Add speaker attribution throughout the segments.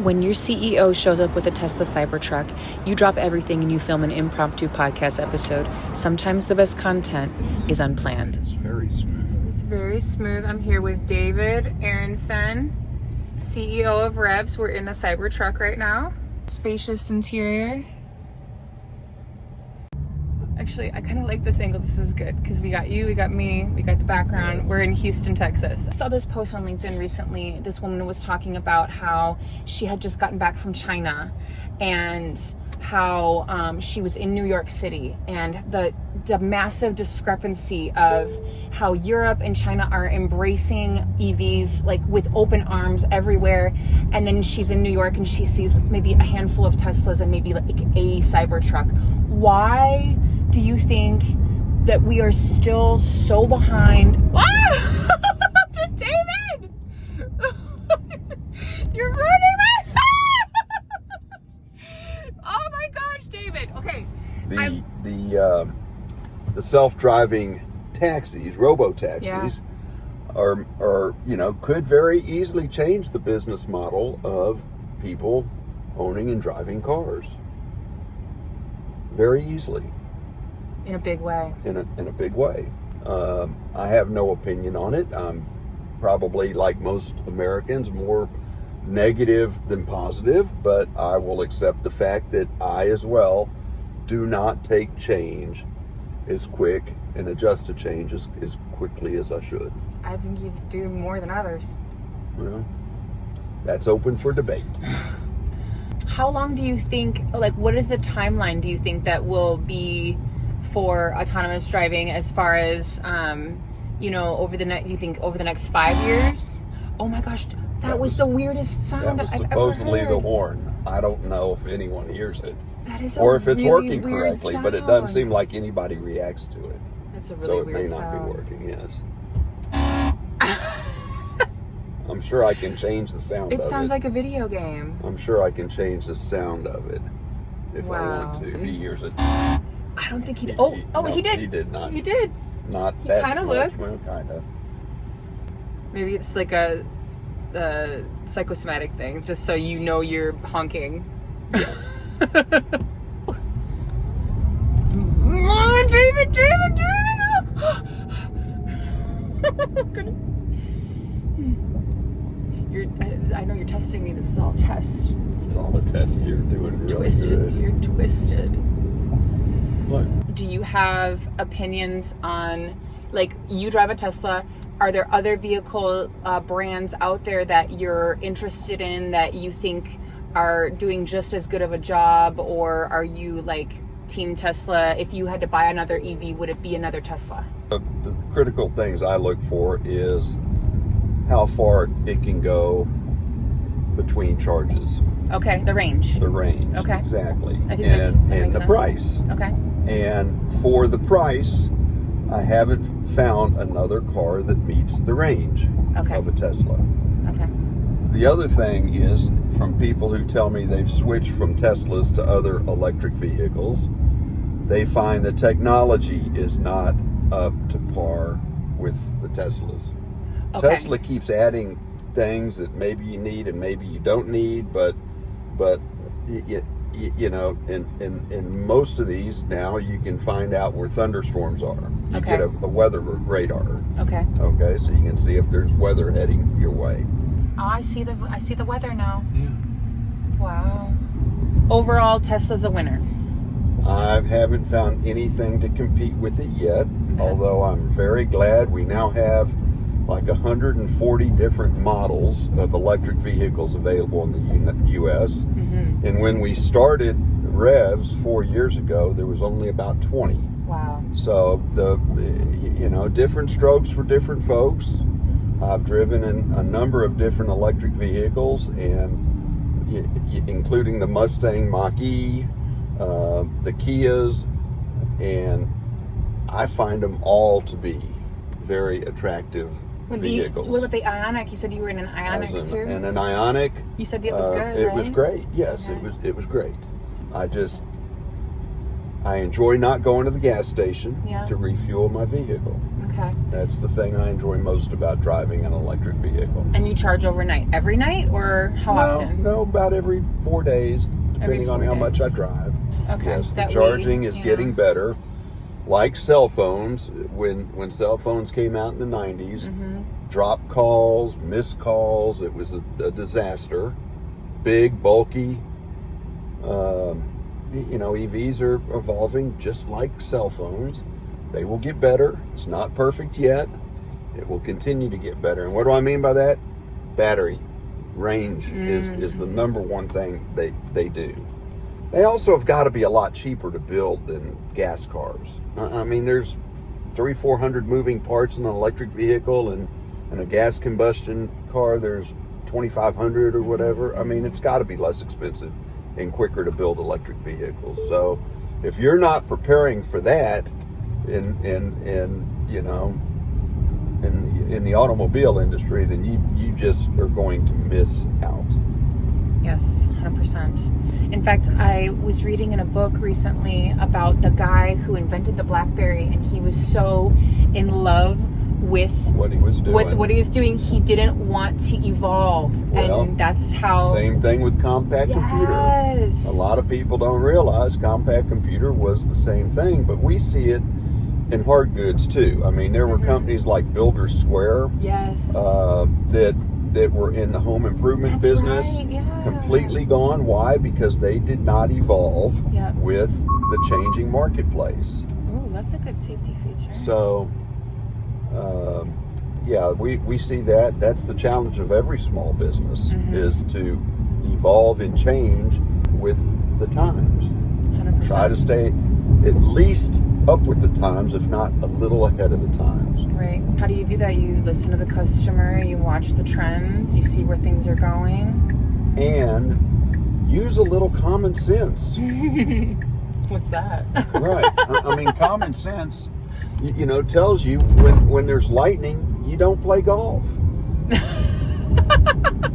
Speaker 1: When your CEO shows up with a Tesla Cybertruck, you drop everything and you film an impromptu podcast episode. Sometimes the best content is unplanned.
Speaker 2: It's very smooth.
Speaker 1: It's very smooth. I'm here with David Aaronson, CEO of REVS. We're in a Cybertruck right now. Spacious interior. Actually, I kind of like this angle. This is good because we got you, we got me, we got the background. Yes. We're in Houston, Texas. I saw this post on LinkedIn recently. This woman was talking about how she had just gotten back from China and how she was in New York City, and the massive discrepancy of how Europe and China are embracing EVs like with open arms everywhere, and then she's in New York and she sees maybe a handful of Teslas and maybe like a Cybertruck. Why do you think that we are still so behind? David! You're ruining me! Oh my gosh, David. Okay.
Speaker 2: The self-driving taxis, robo-taxis, are could very easily change the business model of people owning and driving cars. Very easily.
Speaker 1: In a big way.
Speaker 2: In a big way. I have no opinion on it. I'm probably, like most Americans, more negative than positive, but I will accept the fact that I as well do not take change as quick and adjust to change as quickly as I should.
Speaker 1: I think you do more than others.
Speaker 2: Well, that's open for debate.
Speaker 1: How long do you think, what is the timeline do you think that will be for autonomous driving as far as, over the next 5 years? Oh my gosh, that was the weirdest sound I've ever heard.
Speaker 2: Supposedly the horn. I don't know if anyone hears it.
Speaker 1: That is
Speaker 2: or if it's
Speaker 1: really
Speaker 2: working correctly,
Speaker 1: sound.
Speaker 2: But it doesn't seem like anybody reacts to it.
Speaker 1: That's a really weird sound.
Speaker 2: So it may not be working, yes. I'm sure I can change the sound of it.
Speaker 1: It sounds like a video game.
Speaker 2: I'm sure I can change the sound of it if I want to. If he hears it.
Speaker 1: I don't think he did. No, he did.
Speaker 2: He did not.
Speaker 1: He did.
Speaker 2: Not
Speaker 1: he
Speaker 2: that
Speaker 1: kind of
Speaker 2: much.
Speaker 1: looked.
Speaker 2: Well, kind of.
Speaker 1: Maybe it's like a psychosomatic thing, just so you know you're honking.
Speaker 2: Yeah.
Speaker 1: David! I know you're testing me. This is all a test.
Speaker 2: It's all a test. You're doing really
Speaker 1: twisted.
Speaker 2: good.
Speaker 1: You're twisted.
Speaker 2: What?
Speaker 1: Do you have opinions on, you drive a Tesla? Are there other vehicle brands out there that you're interested in that you think are doing just as good of a job, or are you Team Tesla? If you had to buy another EV, would it be another Tesla?
Speaker 2: The critical things I look for is how far it can go between charges.
Speaker 1: Okay, the range.
Speaker 2: The range.
Speaker 1: Okay.
Speaker 2: Exactly.
Speaker 1: I think that
Speaker 2: and
Speaker 1: makes
Speaker 2: the
Speaker 1: sense.
Speaker 2: price.
Speaker 1: Okay.
Speaker 2: And for the price, I haven't found another car that meets the range of a Tesla.
Speaker 1: Okay.
Speaker 2: The other thing is, from people who tell me they've switched from Teslas to other electric vehicles, they find the technology is not up to par with the Teslas.
Speaker 1: Okay.
Speaker 2: Tesla keeps adding things that maybe you need and maybe you don't need, but in most of these now you can find out where thunderstorms are. You get a weather radar.
Speaker 1: Okay.
Speaker 2: Okay, so you can see if there's weather heading your way.
Speaker 1: Oh, I see the weather now.
Speaker 2: Yeah.
Speaker 1: Wow. Overall, Tesla's a winner.
Speaker 2: I haven't found anything to compete with it yet, although I'm very glad we now have 140 different models of electric vehicles available in the U.S. Mm-hmm. And when we started REVS 4 years ago, there was only about 20.
Speaker 1: Wow. So
Speaker 2: different strokes for different folks. I've driven in a number of different electric vehicles, and including the Mustang Mach-E, the Kias, and I find them all to be very attractive vehicles.
Speaker 1: What about the Ioniq? You said you were in an Ioniq too?
Speaker 2: And an Ioniq.
Speaker 1: You said it was good,
Speaker 2: It was great. Yes, it was great. I enjoy not going to the gas station to refuel my vehicle.
Speaker 1: Okay.
Speaker 2: That's the thing I enjoy most about driving an electric vehicle.
Speaker 1: And you charge overnight? Every night or how often?
Speaker 2: No, about every 4 days, depending on how much I drive.
Speaker 1: Okay.
Speaker 2: Yes, the charging is getting better. Like cell phones, when cell phones came out in the 90s, drop calls, missed calls, it was a disaster. Big, bulky. EVs are evolving just like cell phones. They will get better. It's not perfect yet. It will continue to get better. And what do I mean by that? Battery range is the number one thing they do. They also have got to be a lot cheaper to build than gas cars. I mean, there's 300-400 moving parts in an electric vehicle, and in a gas combustion car, there's 2,500 or whatever. I mean, it's got to be less expensive and quicker to build electric vehicles. So, if you're not preparing for that in the automobile industry, then you just are going to miss out.
Speaker 1: Yes, 100%. In fact, I was reading in a book recently about the guy who invented the BlackBerry, and he was so in love with
Speaker 2: what he was doing.
Speaker 1: He didn't want to evolve,
Speaker 2: well,
Speaker 1: and that's how.
Speaker 2: Same thing with compact computer. A lot of people don't realize compact computer was the same thing, but we see it in hard goods too. I mean, there were companies like Builder Square, that were in the home improvement business, completely gone. Why? Because they did not evolve with the changing marketplace.
Speaker 1: Ooh, that's a good safety feature.
Speaker 2: So, we see that. That's the challenge of every small business, is to evolve and change with the times.
Speaker 1: 100%.
Speaker 2: Try to stay at least up with the times, if not a little ahead of the times.
Speaker 1: Right. How do you do that? You listen to the customer, you watch the trends, you see where things are going.
Speaker 2: And use a little common sense.
Speaker 1: What's that?
Speaker 2: Right. I mean, common sense, tells you when there's lightning, you don't play golf.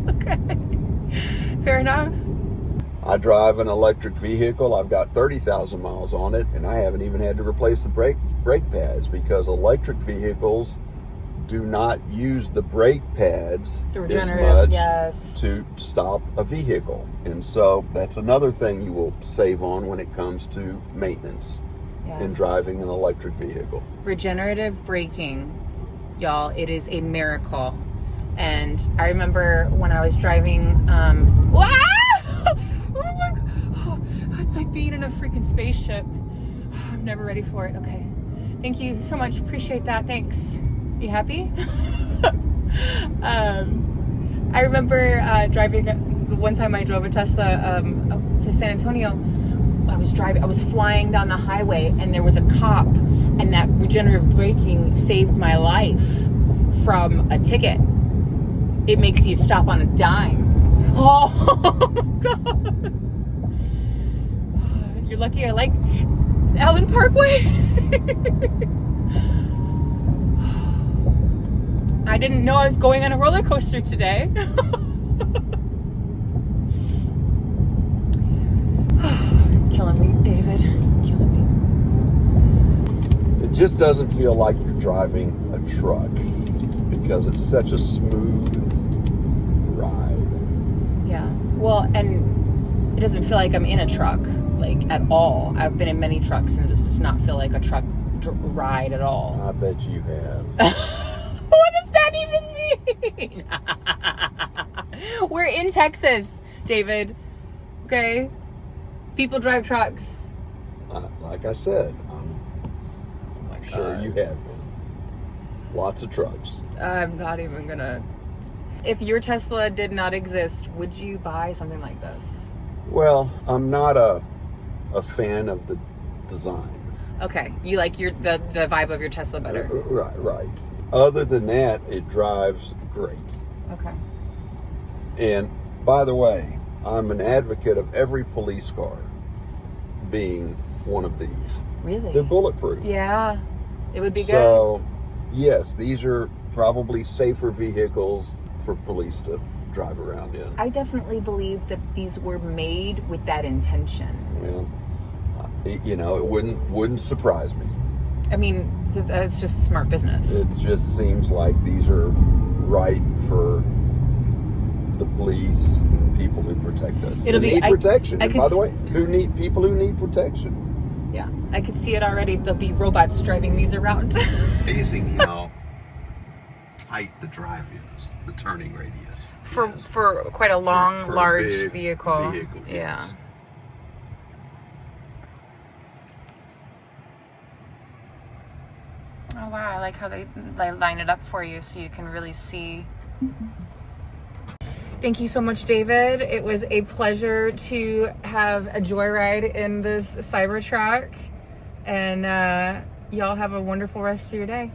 Speaker 1: Okay. Fair enough.
Speaker 2: I drive an electric vehicle. I've got 30,000 miles on it, and I haven't even had to replace the brake pads, because electric vehicles do not use the brake pads as much to stop a vehicle. And so that's another thing you will save on when it comes to maintenance in driving an electric vehicle.
Speaker 1: Regenerative braking, y'all, it is a miracle. And I remember when I was driving, oh my God. Oh, it's like being in a freaking spaceship. I'm never ready for it. Okay. Thank you so much. Appreciate that. Thanks. You happy? I remember driving, the one time I drove a Tesla to San Antonio. I was flying down the highway, and there was a cop, and that regenerative braking saved my life from a ticket. It makes you stop on a dime. Oh my God. You're lucky I like Allen Parkway. I didn't know I was going on a roller coaster today. Killing me, David. Killing
Speaker 2: It just doesn't feel like you're driving a truck, because it's such a smooth ride. Yeah.
Speaker 1: Well, and it doesn't feel like I'm in a truck, like, at all. I've been in many trucks, and this does not feel like a truck ride at all.
Speaker 2: I bet you have.
Speaker 1: What does that even mean? We're in Texas, David. Okay? People drive trucks.
Speaker 2: Like I said, I'm sure you have been. Lots of trucks.
Speaker 1: I'm not even gonna... If your Tesla did not exist, would you buy something like this?
Speaker 2: Well, I'm not a fan of the design.
Speaker 1: Okay, you like the vibe of your Tesla better.
Speaker 2: Right. Other than that, it drives great.
Speaker 1: Okay.
Speaker 2: And by the way, I'm an advocate of every police car being one of these.
Speaker 1: Really?
Speaker 2: They're bulletproof.
Speaker 1: Yeah, it would be good.
Speaker 2: So, yes, these are probably safer vehicles for police to drive around in.
Speaker 1: I definitely believe that these were made with that intention.
Speaker 2: Well, it wouldn't surprise me.
Speaker 1: I mean, that's just smart business.
Speaker 2: It just seems like these are right for the police and people who protect us.
Speaker 1: It'll be
Speaker 2: need protection. And by the
Speaker 1: s-
Speaker 2: way, people who need protection.
Speaker 1: Yeah, I could see it already. There'll be robots driving these around.
Speaker 2: Amazing how tight the drive is, the turning radius.
Speaker 1: for quite a long,
Speaker 2: for a
Speaker 1: large
Speaker 2: big
Speaker 1: vehicle.
Speaker 2: yes.
Speaker 1: Yeah. Oh wow, I like how they line it up for you so you can really see. Thank you so much, David. It was a pleasure to have a joyride in this Cybertruck. And y'all have a wonderful rest of your day.